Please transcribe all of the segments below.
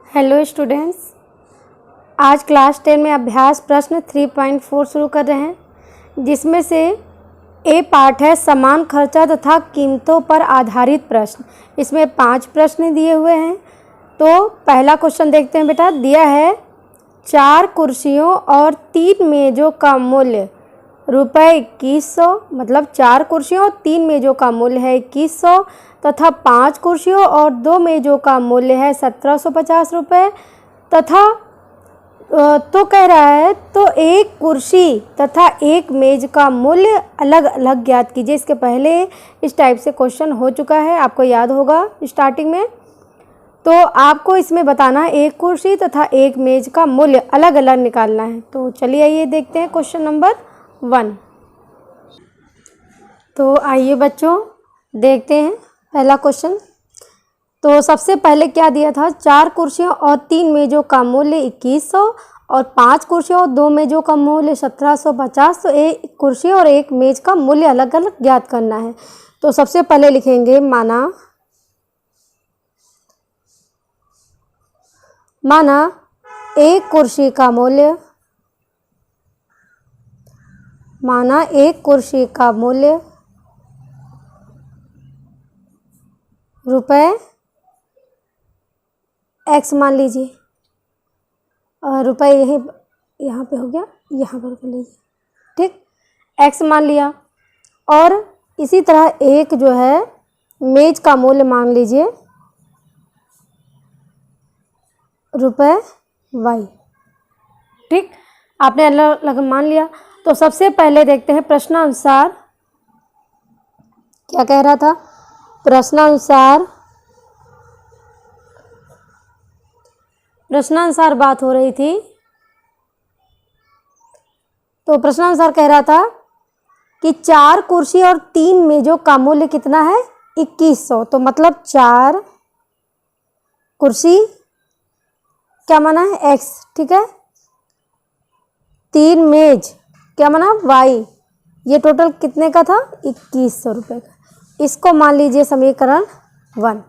Hello students, आज class 10 में अभ्यास प्रश्न 3.4 शुरू कर रहे हैं, जिसमें से ए पार्ट है समान खर्चा तथा कीमतों पर आधारित प्रश्न। इसमें 5 प्रश्न दिए हुए हैं। तो पहला क्वेश्चन देखते हैं बेटा। दिया है 4 कुर्सियों और 3 मेज़ों का मूल्य ₹2100, मतलब 4 कुर्सियों और 3 मेज़ों का मूल्य है 2100 तथा 5 कुर्सियों और 2 मेज़ों का मूल्य है 1750 रुपये तथा तो कह रहा है तो एक कुर्सी तथा एक मेज़ का मूल्य अलग अलग ज्ञात कीजिए। इसके पहले इस टाइप से क्वेश्चन हो चुका है, आपको याद होगा स्टार्टिंग में। तो आपको इसमें बताना है एक कुर्सी तथा एक मेज़ का मूल्य अलग अलग निकालना है। तो चलिए आइए देखते हैं क्वेश्चन नंबर 1। तो आइए बच्चों देखते हैं पहला क्वेश्चन। तो सबसे पहले क्या दिया था, 4 कुर्सियों और 3 मेज़ों का मूल्य 2100 और 5 कुर्सियों और 2 मेज़ों का मूल्य 1750। तो एक कुर्सी और एक मेज़ का मूल्य अलग अलग ज्ञात करना है। तो सबसे पहले लिखेंगे माना एक कुर्सी का मूल्य, माना एक कुर्सी का मूल्य रुपए x मान लीजिए, और रुपए यहाँ पे हो गया, यहाँ पर कर लीजिए, ठीक, x मान लिया। और इसी तरह एक जो है मेज का मूल्य मान लीजिए रुपए y, ठीक, आपने अलग अलग मान लिया। तो सबसे पहले देखते हैं प्रश्नानुसार क्या कह रहा था। प्रश्नानुसार बात हो रही थी। तो प्रश्नानुसार कह रहा था कि 4 कुर्सी और 3 मेज़ों का मूल्य कितना है 2100। तो मतलब 4 कुर्सी क्या माना है x, ठीक है, 3 मेज क्या माना y, ये टोटल कितने का था 2100 रुपये का। इसको मान लीजिए समीकरण 1।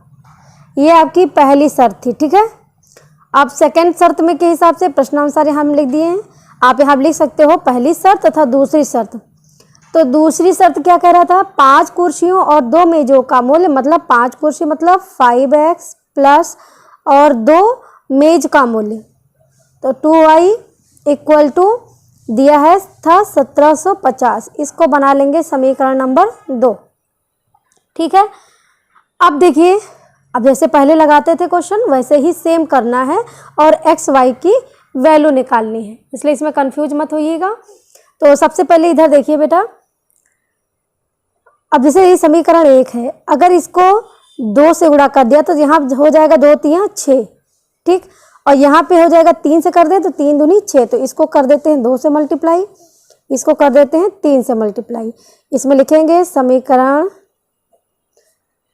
ये आपकी पहली शर्त थी, ठीक है। अब सेकंड शर्त में के हिसाब से प्रश्नानुसार यहाँ हम लिख दिए हैं। आप यहाँ लिख सकते हो पहली शर्त तथा दूसरी शर्त। तो दूसरी शर्त क्या कह रहा था, 5 कुर्सियों और 2 मेज़ों का मूल्य, मतलब 5 कुर्सी मतलब 5x प्लस और 2 मेज का मूल्य, तो 2y इक्वल टू दिया है था 1750। इसको बना लेंगे समीकरण नंबर 2, ठीक है। अब देखिए, अब जैसे पहले लगाते थे क्वेश्चन वैसे ही सेम करना है और x y की वैल्यू निकालनी है, इसलिए इसमें कंफ्यूज मत होइएगा। तो सबसे पहले इधर देखिए बेटा, अब जैसे ये समीकरण 1 है, अगर इसको 2 से गुणा कर दिया तो यहाँ हो जाएगा 2 3 6, ठीक, और यहाँ पे हो जाएगा 3 से कर दे तो 3 दूनी 6। तो इसको कर देते हैं 2 से मल्टीप्लाई, इसको कर देते हैं 3 से मल्टीप्लाई। इसमें लिखेंगे समीकरण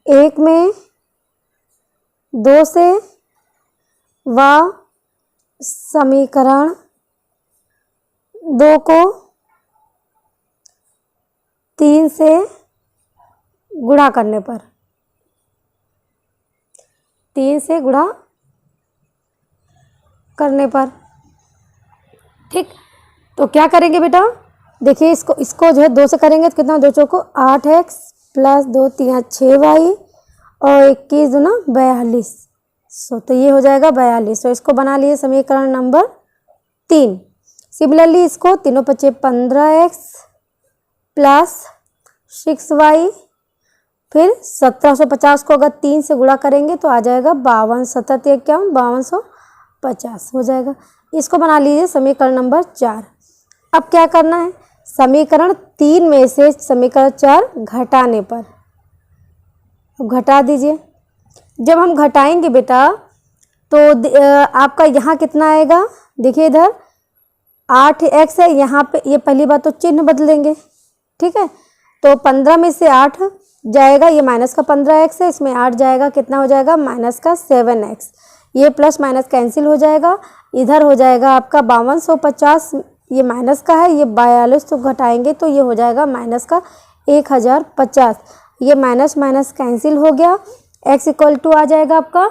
1 में 2 से व समीकरण 2 को 3 से गुणा करने पर, 3 से गुणा करने पर, ठीक। तो क्या करेंगे बेटा, देखिए इसको जो है 2 से करेंगे तो कितना, 2 चौको 8x प्लस 2 3 6y और 21 दूना 42। तो ये हो जाएगा 42। तो इसको बना लिए समीकरण नंबर 3। सिमिलरली इसको तीनों बचे 15x प्लस 6y, फिर 1750 को अगर 3 से गुणा करेंगे तो आ जाएगा 52, 7 51 5250 हो जाएगा। इसको बना लीजिए समीकरण नंबर 4। अब क्या करना है, समीकरण 3 में से समीकरण 4 घटाने पर, अब घटा दीजिए। जब हम घटाएंगे बेटा तो आपका यहाँ कितना आएगा, देखिए इधर 8x है, यहाँ पे ये पहली बात तो चिन्ह बदल देंगे, ठीक है। तो 15 में से 8 जाएगा, ये माइनस का 15x है, इसमें 8 जाएगा, कितना हो जाएगा माइनस का 7x, ये प्लस माइनस कैंसिल हो जाएगा। इधर हो जाएगा आपका 5250, ये माइनस का है, ये 42 तो घटाएंगे तो ये हो जाएगा माइनस का 1050, ये माइनस माइनस कैंसिल हो गया। x इक्वल टू आ जाएगा आपका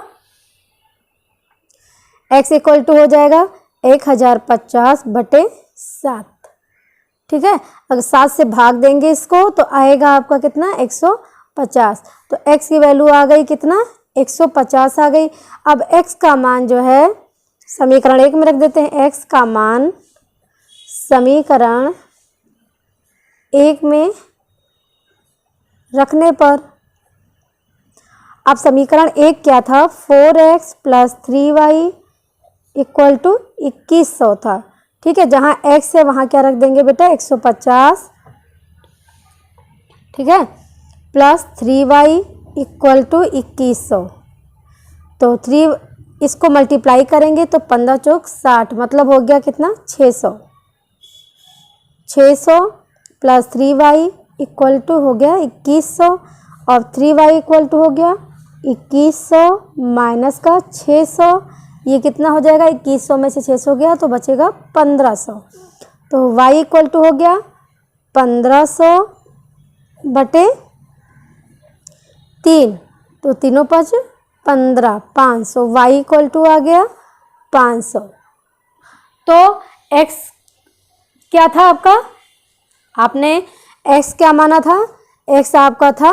x इक्वल टू हो जाएगा 1050/7। ठीक है, अगर 7 से भाग देंगे इसको तो आएगा आपका कितना 150। तो x की वैल्यू आ गई कितना 150 आ गई। अब x का मान जो है समीकरण 1 में रख देते हैं। x का मान समीकरण 1 में रखने पर, अब समीकरण 1 क्या था 4x + 3y इक्वल टू 2100 था। ठीक है, जहाँ x है वहाँ क्या रख देंगे बेटा 150, ठीक है, प्लस 3y इक्वल टू 2100। तो 3 इसको मल्टीप्लाई करेंगे तो 15 चौक 60, मतलब हो गया कितना 600 प्लस 3y इक्वल टू हो गया 2100 और 3y इक्वल टू हो गया 2100 माइनस का 600, ये कितना हो जाएगा 2100 में से 600 गया तो बचेगा 1500। तो y इक्वल टू हो गया 1500/3, तो तीनों 5 15, 500, y इक्वल टू आ गया 500। तो x क्या था आपका, आपने x क्या माना था, x आपका था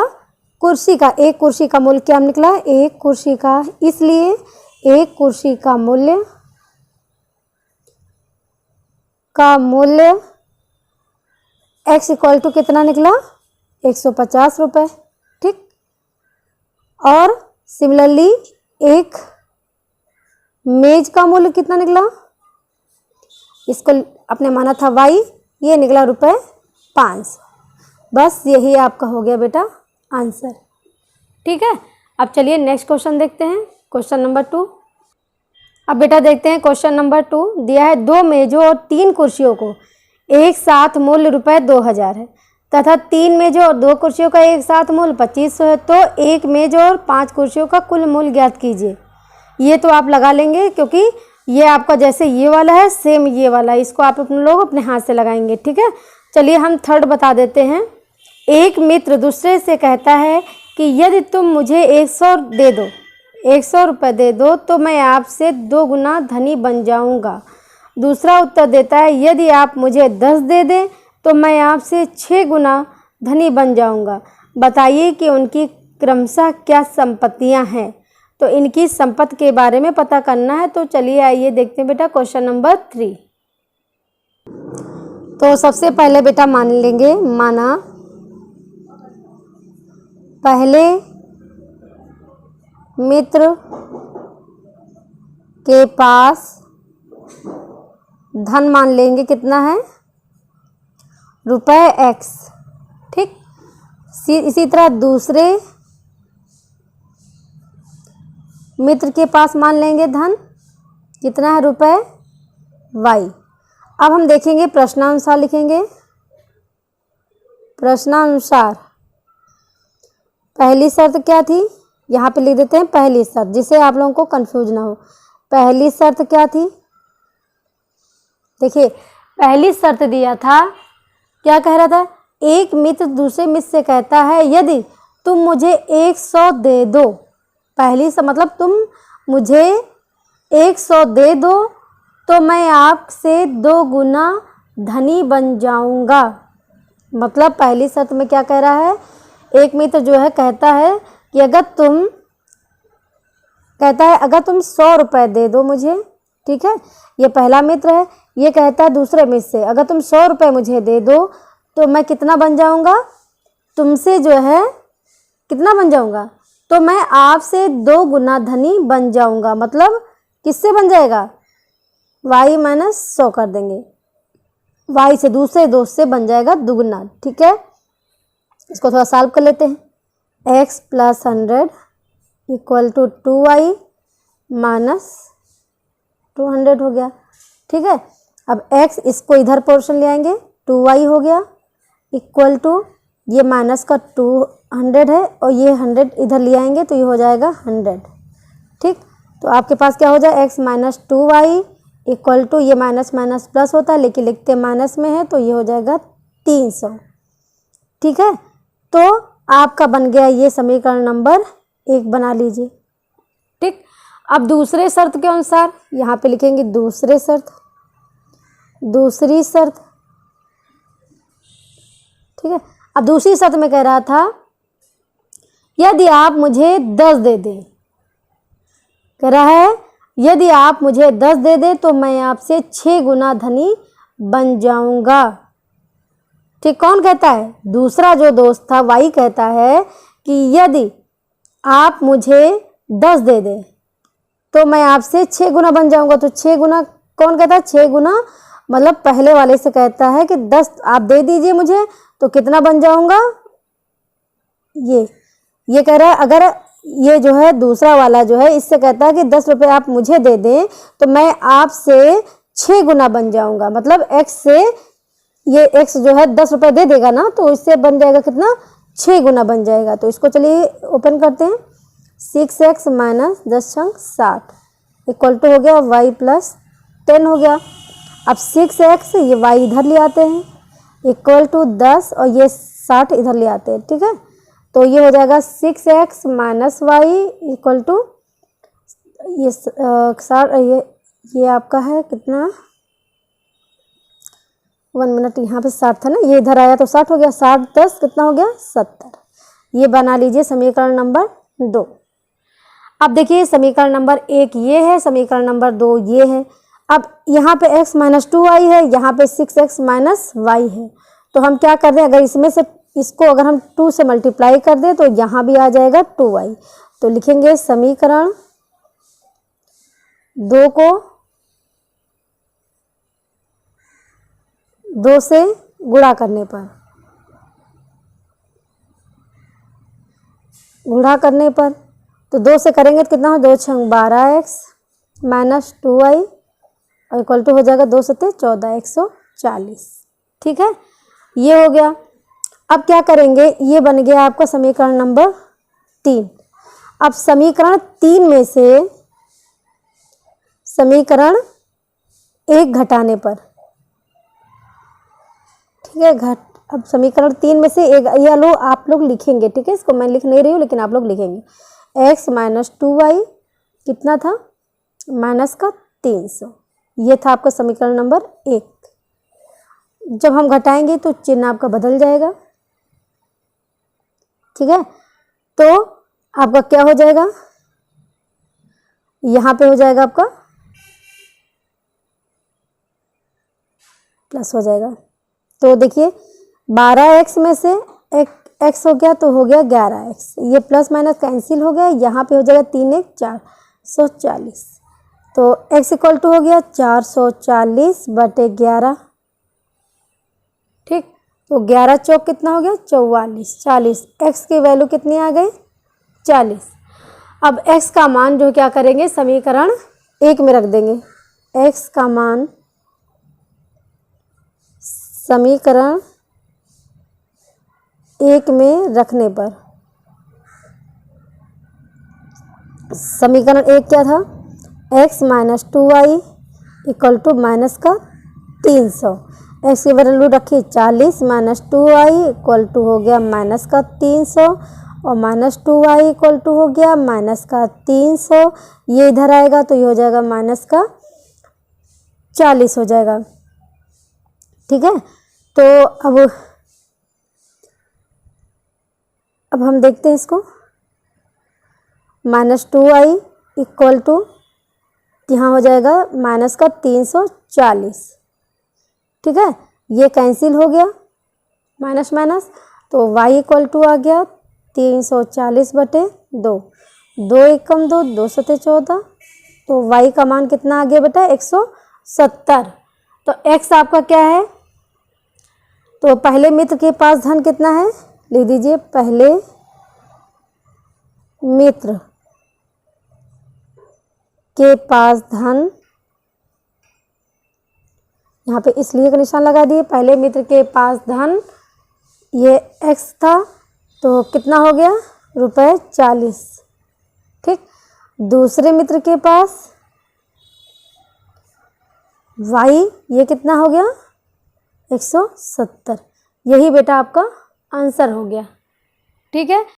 कुर्सी का, एक कुर्सी का मूल्य क्या निकला एक कुर्सी का, इसलिए एक कुर्सी का मूल्य x इक्वल टू कितना निकला 150 रुपये। ठीक, और सिमिलरली एक मेज का मूल्य कितना निकला, इसको अपने माना था y, ये निकला ₹500। बस यही आपका हो गया बेटा आंसर। ठीक है, अब चलिए नेक्स्ट क्वेश्चन देखते हैं, क्वेश्चन नंबर 2। अब बेटा देखते हैं क्वेश्चन नंबर 2। दिया है 2 मेजों और 3 कुर्सियों को एक साथ मूल्य ₹2000 है तथा 3 मेजों और 2 कुर्सियों का एक साथ मूल्य 2500 है, तो एक मेज और 5 कुर्सियों का कुल मूल्य ज्ञात कीजिए। ये तो आप लगा लेंगे क्योंकि ये आपका जैसे ये वाला है सेम ये वाला है, इसको आप अपने लोग अपने हाथ से लगाएंगे। ठीक है, चलिए हम थर्ड बता देते हैं। एक मित्र दूसरे से कहता है कि यदि तुम मुझे 100 रुपये दे दो तो मैं आपसे 2 गुना धनी बन जाऊंगा। दूसरा उत्तर देता है यदि आप मुझे 10 दे दें तो मैं आपसे 6 गुना धनी बन जाऊंगा। बताइए कि उनकी क्रमशः क्या संपत्तियां हैं। तो इनकी संपत्ति के बारे में पता करना है। तो चलिए आइए देखते हैं बेटा क्वेश्चन नंबर 3। तो सबसे पहले बेटा मान लेंगे, माना पहले मित्र के पास धन मान लेंगे कितना है ₹x। ठीक, इसी तरह दूसरे मित्र के पास मान लेंगे धन कितना है ₹y। अब हम देखेंगे प्रश्नानुसार लिखेंगे। प्रश्नानुसार पहली शर्त क्या थी, यहाँ पे लिख देते हैं पहली शर्त, जिससे आप लोगों को कंफ्यूज ना हो। पहली शर्त क्या थी, देखिए पहली शर्त दिया था, क्या कह रहा था, एक मित्र दूसरे मित्र से कहता है यदि तुम मुझे 100 दे दो, पहली से मतलब तुम मुझे 100 दे दो तो मैं आपसे 2 गुना धनी बन जाऊंगा। मतलब पहली शर्त में क्या कह रहा है, एक मित्र जो है कहता है कि अगर तुम 100 रुपये दे दो मुझे, ठीक है, ये पहला मित्र है, ये कहता है दूसरे मित्र से अगर तुम 100 रुपये मुझे दे दो तो मैं कितना बन जाऊंगा, तुमसे जो है कितना बन जाऊंगा, तो मैं आपसे 2 गुना धनी बन जाऊंगा। मतलब किससे बन जाएगा, y - 100 कर देंगे, y से दूसरे दोस्त से बन जाएगा दुगुना। ठीक है, इसको थोड़ा सॉल्व कर लेते हैं। x + 100 इक्वल टू 2y - 200 हो गया। ठीक है, अब x इसको इधर पोर्शन ले आएंगे, 2y हो गया इक्वल टू ये माइनस का 200 है और ये 100 इधर ले आएंगे तो ये हो जाएगा 100। ठीक, तो आपके पास क्या हो जाए x - 2y इक्वल टू ये माइनस माइनस प्लस होता है लेकिन लिखते माइनस में है तो ये हो जाएगा 300। ठीक है, तो आपका बन गया ये समीकरण नंबर 1 बना लीजिए। ठीक, अब दूसरे शर्त के अनुसार यहाँ पे लिखेंगे दूसरी शर्त, ठीक है। अब दूसरी शर्त में कह रहा था यदि आप मुझे 10 दे दें, कह रहा है यदि आप मुझे 10 दे दें तो मैं आपसे 6 गुना धनी बन जाऊंगा। ठीक, कौन कहता है? दूसरा जो दोस्त था वाई कहता है कि यदि आप मुझे 10 दे दें तो मैं आपसे 6 गुना बन जाऊंगा। तो 6 गुना कौन कहता है? 6 गुना मतलब पहले वाले से कहता है कि 10 आप दे दीजिए मुझे तो कितना बन जाऊंगा। ये कह रहा है, अगर ये जो है दूसरा वाला जो है इससे कहता है कि 10 रुपये आप मुझे दे दें तो मैं आपसे 6 गुना बन जाऊंगा। मतलब x से ये x जो है 10 रुपये दे देगा ना तो इससे बन जाएगा कितना? 6 गुना बन जाएगा। तो इसको चलिए ओपन करते हैं। 6x माइनस 10×60 इक्वल टू हो गया y प्लस 10 हो गया। अब 6x ये y इधर ले आते हैं इक्वल टू 10 और ये 60 इधर ले आते हैं, ठीक है। तो ये हो जाएगा 6x minus Y equal to ये 60, ये आपका है कितना? 1 मिनट, यहाँ पे 60 था ना, ये इधर आया तो 60 हो गया। 60 10 कितना हो गया? 70। ये बना लीजिए समीकरण नंबर 2। अब देखिए समीकरण नंबर 1 ये है, समीकरण नंबर 2 ये है। अब यहाँ पे x माइनस 2y है, यहाँ पे 6x माइनस वाई है। तो हम क्या कर रहे हैं, अगर इसमें से इसको अगर हम 2 से मल्टीप्लाई कर दें तो यहाँ भी आ जाएगा 2y। तो लिखेंगे समीकरण 2 को 2 से गुणा करने पर तो 2 से करेंगे तो कितना हो? 2 छंग 12x माइनस 2y और इक्वल टू हो जाएगा 2 सत्ते 14 140। ठीक है, ये हो गया। अब क्या करेंगे, ये बन गया आपका समीकरण नंबर 3। अब समीकरण 3 में से समीकरण 1 घटाने पर, ठीक है, अब समीकरण 3 में से एक ये लो आप लोग लिखेंगे, ठीक है। इसको मैं लिख नहीं रही हूँ लेकिन आप लोग लिखेंगे। x माइनस 2y कितना था? माइनस का 300। ये था आपका समीकरण नंबर 1। जब हम घटाएंगे तो चिन्ह आपका बदल जाएगा, ठीक है। तो आपका क्या हो जाएगा? यहाँ पे हो जाएगा आपका प्लस हो जाएगा। तो देखिए 12x में से एक x हो गया तो हो गया 11x, ये प्लस माइनस कैंसिल हो गया। यहाँ पे हो जाएगा 3 1 440। तो x इक्वल टू हो गया 440 बटे 11, ठीक। तो 11 चौक कितना हो गया? 44। 40 x की वैल्यू कितनी आ गई? 40। अब x का मान जो क्या करेंगे, समीकरण 1 में रख देंगे। x का मान समीकरण 1 में रखने पर, समीकरण 1 क्या था? x minus 2y equal to minus का 300। x की वैल्यू रखी 40 माइनस 2y इक्वल टू हो गया माइनस का 300 और माइनस 2y इक्वल टू हो गया माइनस का 300। ये इधर आएगा तो ये हो जाएगा माइनस का 40 हो जाएगा, ठीक है। तो अब हम देखते हैं इसको। माइनस 2y इक्वल टू यहाँ हो जाएगा माइनस का 340, ठीक है। ये कैंसिल हो गया माइनस माइनस, तो y इक्वल टू आ गया 340 बटे 2। 2 एकम 2, 2 सत्ते 14। तो y का मान कितना आ गया बेटा? 170। तो x आपका क्या है? तो पहले मित्र के पास धन कितना है? लिख दीजिए, पहले मित्र के पास धन, यहाँ पे इसलिए का निशान लगा दिए। पहले मित्र के पास धन ये x था तो कितना हो गया? ₹40, ठीक। दूसरे मित्र के पास y ये कितना हो गया? 170। यही बेटा आपका आंसर हो गया, ठीक है।